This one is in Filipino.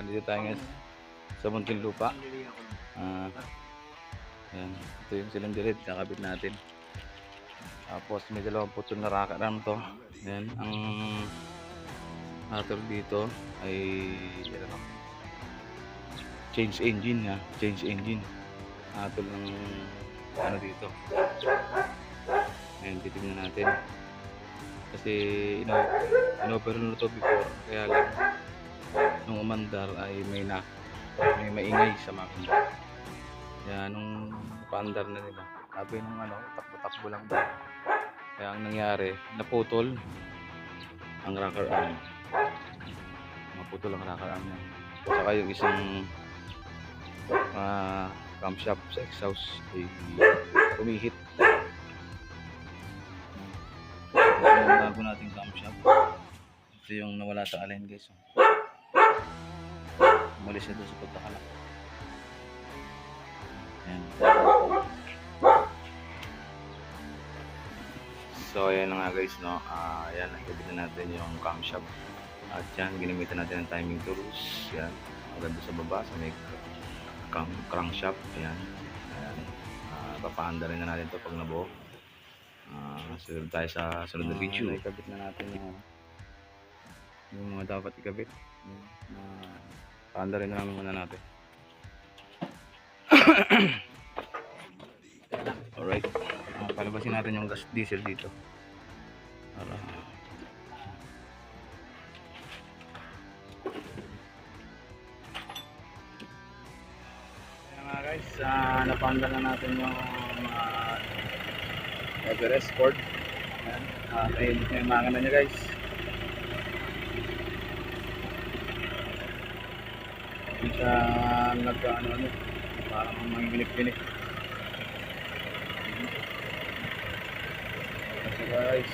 Dito tayo ngayon sa Muntinlupa. Ayan. Ito yung cylinder head, kakabit natin. Tapos may dalawang putol na rocker arm to. Ayan. Ang motor dito ay ano, change engine ha. Change engine. Atol ng ano dito. Ayan, titignan natin. Kasi ino-overhaul na to before. Kaya lang nung umandar ay may maingay sa makina. Kaya nung paandar na nila, sabi nung ano, takbo-takbo lang daw. Kaya ang nangyari, naputol ang rocker arm. Naputol ang rocker arm niya. Saka yung isang camshaft sa exhaust ay umihit. Ito yung bago nating camshaft. Ito yung nawala sa allen guys. Umalis na doon sa pagkakalak. Ayan. So ayan na nga guys, no? Ayan, nakikita na natin yung camshaft. At yan, ginamitan natin ng timing tools. Yan, maganda sa baba, sa may crankshaft. Ayan. Ayan. Papaanda rin na natin ito pag nabuo. Sunod tayo sa sunod na video. Ikabit na natin yung mga dapat ikabit. Paanda rin na muna natin. Alright. Palabasin natin yung gas diesel dito. Para ayan nga guys, napanda na natin yung Everest cord. Ayan, nainit na yung makina niya guys. Hindi siya nagkaano, parang mangiginik-ginik. Okay guys.